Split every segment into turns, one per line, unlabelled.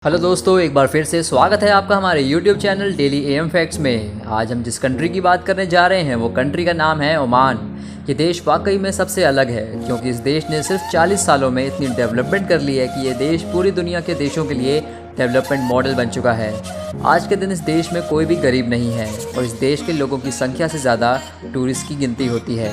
Hello दोस्तों, एक बार फिर से स्वागत है आपका हमारे YouTube channel daily am facts में। आज हम जिस कंट्री की बात करने जा रहे हैं वो कंट्री का नाम है ओमान। ये देश वाकई में सबसे अलग है क्योंकि इस देश ने सिर्फ 40 सालों में इतनी डेवलपमेंट कर ली है कि ये देश पूरी दुनिया के देशों के लिए डेवलपमेंट मॉडल बन चुका है। आज के दिन इस देश में कोई भी गरीब नहीं है और इस देश के लोगों की संख्या से ज़्यादा टूरिस्ट की गिनती होती है।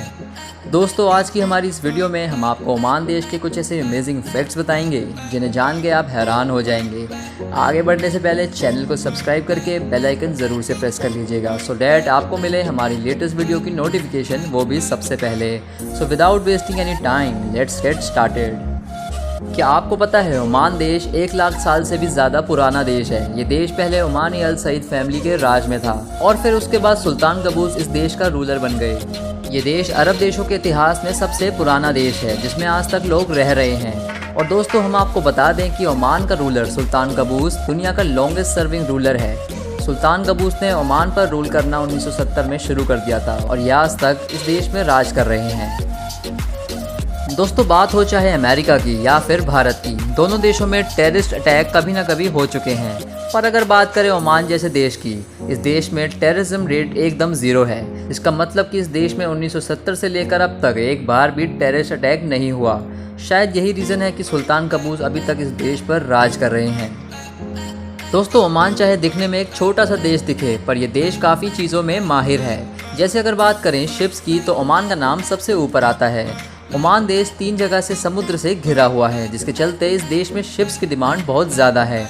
दोस्तों, आज की हमारी इस वीडियो में हम आपको ओमान देश के कुछ ऐसे अमेजिंग फैक्ट्स बताएंगे जिन्हें जान के आप हैरान हो जाएंगे। आगे बढ़ने से पहले चैनल को सब्सक्राइब करके बेल आइकन ज़रूर से प्रेस कर लीजिएगा सो डैट आपको मिले हमारी लेटेस्ट वीडियो की नोटिफिकेशन, वो भी सबसे पहले। So without wasting any time let's get started. क्या आपको पता है ओमान देश 1 लाख साल से भी ज़्यादा पुराना देश है। ये देश पहले ओमानी अल सईद फैमिली के राज में था और फिर उसके बाद सुल्तान कबूस इस देश का रूलर बन गए। ये देश अरब देशों के इतिहास में सबसे पुराना देश है जिसमें आज तक लोग रह रहे हैं। और दोस्तों, हम आपको बता दें कि ओमान का रूलर सुल्तान कबूस दुनिया का लॉन्गेस्ट सर्विंग रूलर है। सुल्तान कबूस ने ओमान पर रूल करना 1970 में शुरू कर दिया था और ये आज तक इस देश में राज कर रहे हैं। दोस्तों, बात हो चाहे अमेरिका की या फिर भारत की, दोनों देशों में टेररिस्ट अटैक कभी ना कभी हो चुके हैं। पर अगर बात करें ओमान जैसे देश की, इस देश में टेररिज्म रेट एकदम ज़ीरो है। इसका मतलब कि इस देश में 1970 से लेकर अब तक एक बार भी टेररिस्ट अटैक नहीं हुआ। शायद यही रीज़न है कि सुल्तान कबूस अभी तक इस देश पर राज कर रहे हैं। दोस्तों, ओमान चाहे दिखने में एक छोटा सा देश दिखे पर यह देश काफ़ी चीज़ों में माहिर है। जैसे अगर बात करें शिप्स की तो ओमान का नाम सबसे ऊपर आता है। ओमान देश 3 जगह से समुद्र से घिरा हुआ है जिसके चलते इस देश में शिप्स की डिमांड बहुत ज़्यादा है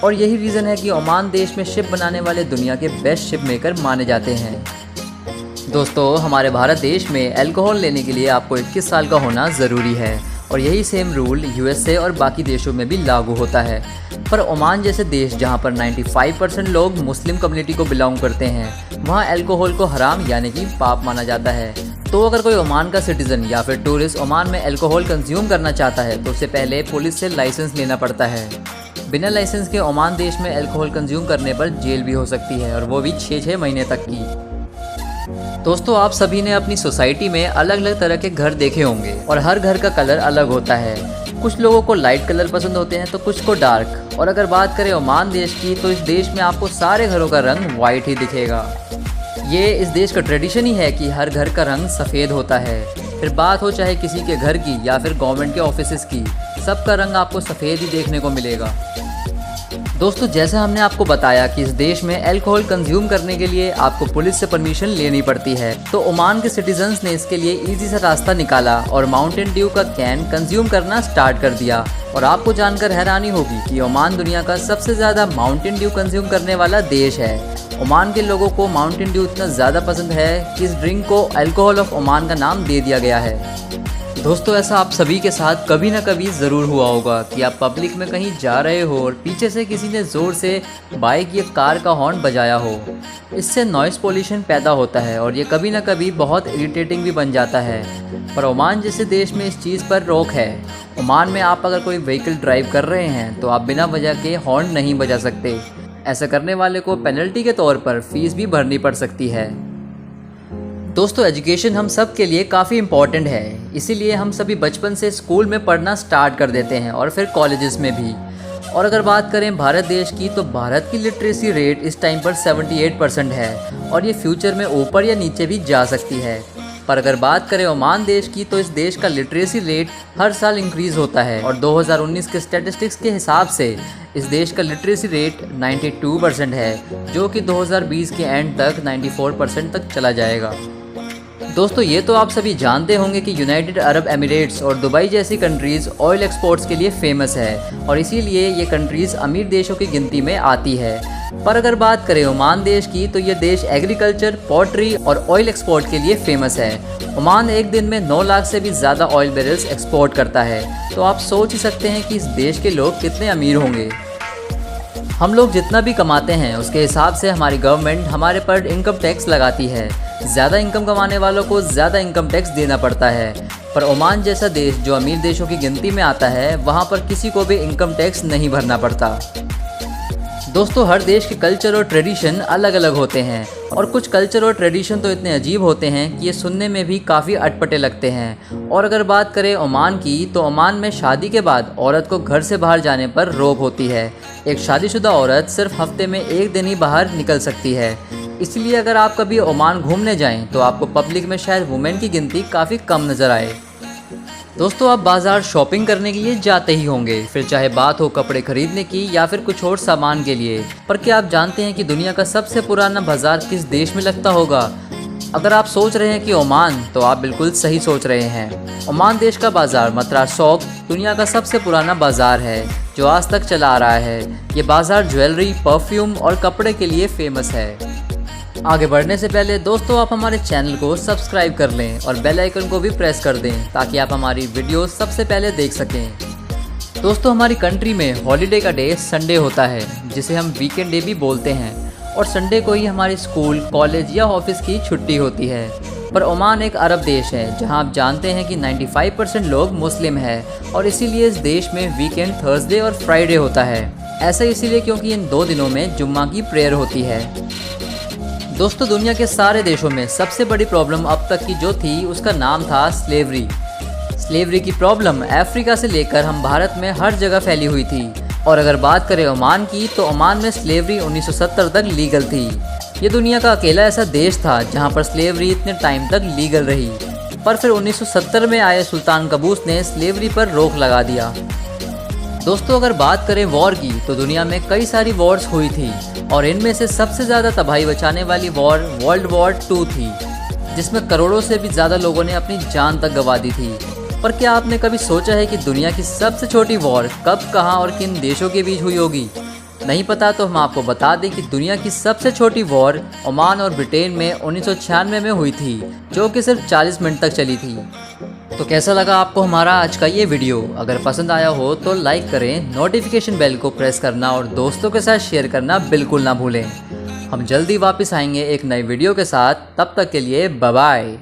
और यही रीज़न है कि ओमान देश में शिप बनाने वाले दुनिया के बेस्ट शिप मेकर माने जाते हैं। दोस्तों, हमारे भारत देश में अल्कोहल लेने के लिए आपको 21 साल का होना ज़रूरी है और यही सेम रूल यूएसए और बाकी देशों में भी लागू होता है। पर ओमान जैसे देश जहां पर 95% लोग मुस्लिम कम्युनिटी को बिलोंग करते हैं, वहां अल्कोहल को हराम यानी कि पाप माना जाता है। तो अगर कोई ओमान का सिटीज़न या फिर टूरिस्ट ओमान में अल्कोहल कंज्यूम करना चाहता है तो उससे पहले पुलिस से लाइसेंस लेना पड़ता है। बिना लाइसेंस के ओमान देश में अल्कोहल कंज्यूम करने पर जेल भी हो सकती है और वो भी 6 महीने तक की। दोस्तों, आप सभी ने अपनी सोसाइटी में अलग अलग तरह के घर देखे होंगे और हर घर का कलर अलग होता है। कुछ लोगों को लाइट कलर पसंद होते हैं तो कुछ को डार्क। और अगर बात करें ओमान देश की तो इस देश में आपको सारे घरों का रंग वाइट ही दिखेगा। ये इस देश का ट्रेडिशन ही है कि हर घर का रंग सफ़ेद होता है। फिर बात हो चाहे किसी के घर की या फिर गवर्नमेंट के ऑफिसेज़ की, सबका रंग आपको सफ़ेद ही देखने को मिलेगा। दोस्तों, जैसे हमने आपको बताया कि इस देश में अल्कोहल कंज्यूम करने के लिए आपको पुलिस से परमिशन लेनी पड़ती है, तो ओमान के सिटीजन्स ने इसके लिए इजी सा रास्ता निकाला और माउंटेन ड्यू का कैन कंज्यूम करना स्टार्ट कर दिया। और आपको जानकर हैरानी होगी कि ओमान दुनिया का सबसे ज़्यादा माउंटेन ड्यू कंज्यूम करने वाला देश है। ओमान के लोगों को माउंटेन ड्यू इतना ज़्यादा पसंद है कि इस ड्रिंक को अल्कोहल ऑफ ओमान का नाम दे दिया गया है। दोस्तों, ऐसा आप सभी के साथ कभी ना कभी ज़रूर हुआ होगा कि आप पब्लिक में कहीं जा रहे हो और पीछे से किसी ने ज़ोर से बाइक या कार का हॉर्न बजाया हो। इससे नॉइज़ पोल्यूशन पैदा होता है और ये कभी ना कभी बहुत इरिटेटिंग भी बन जाता है। पर ओमान जैसे देश में इस चीज़ पर रोक है। ओमान में आप अगर कोई व्हीकल ड्राइव कर रहे हैं तो आप बिना वजह के हॉर्न नहीं बजा सकते। ऐसा करने वाले को पेनल्टी के तौर पर फीस भी भरनी पड़ सकती है। दोस्तों, एजुकेशन हम सब के लिए काफ़ी इम्पॉर्टेंट है, इसीलिए हम सभी बचपन से स्कूल में पढ़ना स्टार्ट कर देते हैं और फिर कॉलेजेस में भी। और अगर बात करें भारत देश की तो भारत की लिटरेसी रेट इस टाइम पर 78% है और ये फ्यूचर में ऊपर या नीचे भी जा सकती है। पर अगर बात करें ओमान देश की तो इस देश का लिटरेसी रेट हर साल इंक्रीज़ होता है और 2019 के स्टैटिस्टिक्स के हिसाब से इस देश का लिटरेसी रेट 92% है, जो कि 2020 के एंड तक 94% तक चला जाएगा। दोस्तों, ये तो आप सभी जानते होंगे कि यूनाइटेड अरब एमिरेट्स और दुबई जैसी कंट्रीज़ ऑयल एक्सपोर्ट्स के लिए फेमस है और इसीलिए ये कंट्रीज़ अमीर देशों की गिनती में आती है। पर अगर बात करें ओमान देश की तो ये देश एग्रीकल्चर, पोल्ट्री और ऑयल एक्सपोर्ट के लिए फेमस है। ओमान एक दिन में 9 लाख से भी ज़्यादा ऑयल बैरल्स एक्सपोर्ट करता है, तो आप सोच ही सकते हैं कि इस देश के लोग कितने अमीर होंगे। हम लोग जितना भी कमाते हैं उसके हिसाब से हमारी गवर्नमेंट हमारे पर इनकम टैक्स लगाती है। ज़्यादा इनकम कमाने वालों को ज़्यादा इनकम टैक्स देना पड़ता है। पर ओमान जैसा देश जो अमीर देशों की गिनती में आता है, वहाँ पर किसी को भी इनकम टैक्स नहीं भरना पड़ता। दोस्तों हर देश के कल्चर और ट्रेडिशन अलग अलग होते हैं और कुछ कल्चर और ट्रेडिशन तो इतने अजीब होते हैं कि ये सुनने में भी काफ़ी अटपटे लगते हैं। और अगर बात करें ओमान की, तो ओमान में शादी के बाद औरत को घर से बाहर जाने पर रोक होती है। एक शादीशुदा औरत सिर्फ हफ्ते में 1 दिन ही बाहर निकल सकती है। इसलिए अगर आप कभी ओमान घूमने जाएं तो आपको पब्लिक में शायद वुमेन की गिनती काफ़ी कम नज़र आए। दोस्तों आप बाज़ार शॉपिंग करने के लिए जाते ही होंगे, फिर चाहे बात हो कपड़े खरीदने की या फिर कुछ और सामान के लिए। पर क्या आप जानते हैं कि दुनिया का सबसे पुराना बाज़ार किस देश में लगता होगा? अगर आप सोच रहे हैं कि ओमान, तो आप बिल्कुल सही सोच रहे हैं। ओमान देश का बाज़ार मतरा सौक दुनिया का सबसे पुराना बाज़ार है जो आज तक चला आ रहा है। ये बाज़ार ज्वेलरी, परफ्यूम और कपड़े के लिए फेमस है। आगे बढ़ने से पहले दोस्तों आप हमारे चैनल को सब्सक्राइब कर लें और बेल आइकन को भी प्रेस कर दें ताकि आप हमारी वीडियो सबसे पहले देख सकें। दोस्तों हमारी कंट्री में हॉलीडे का डे संडे होता है, जिसे हम वीकेंड डे भी बोलते हैं, और संडे को ही हमारी स्कूल, कॉलेज या ऑफिस की छुट्टी होती है। पर ओमान एक अरब देश है जहां आप जानते हैं कि 95% लोग मुस्लिम हैं और इसीलिए इस देश में वीकेंड थर्सडे और फ्राइडे होता है। ऐसा इसीलिए क्योंकि इन 2 दिनों में जुम्मा की प्रेयर होती है। दोस्तों दुनिया के सारे देशों में सबसे बड़ी प्रॉब्लम अब तक की जो थी उसका नाम था स्लेवरी। स्लेवरी की प्रॉब्लम अफ्रीका से लेकर हम भारत में हर जगह फैली हुई थी। और अगर बात करें ओमान की, तो ओमान में स्लेवरी 1970 तक लीगल थी। ये दुनिया का अकेला ऐसा देश था जहां पर स्लेवरी इतने टाइम तक लीगल रही। पर फिर 1970 में आए सुल्तान कबूस ने स्लेवरी पर रोक लगा दिया। दोस्तों अगर बात करें वॉर की, तो दुनिया में कई सारी वॉर्स हुई थी और इनमें से सबसे ज़्यादा तबाही बचाने वाली वॉर वर्ल्ड वॉर 2 थी, जिसमें करोड़ों से भी ज़्यादा लोगों ने अपनी जान तक गंवा दी थी। पर क्या आपने कभी सोचा है कि दुनिया की सबसे छोटी वॉर कब, कहां और किन देशों के बीच हुई होगी? नहीं पता तो हम आपको बता दें कि दुनिया की सबसे छोटी वॉर ओमान और ब्रिटेन में 1996 में हुई थी, जो कि सिर्फ 40 मिनट तक चली थी। तो कैसा लगा आपको हमारा आज का ये वीडियो? अगर पसंद आया हो तो लाइक करें, नोटिफिकेशन बेल को प्रेस करना और दोस्तों के साथ शेयर करना बिल्कुल ना भूलें। हम जल्दी वापस आएंगे एक नई वीडियो के साथ, तब तक के लिए बाय बाय।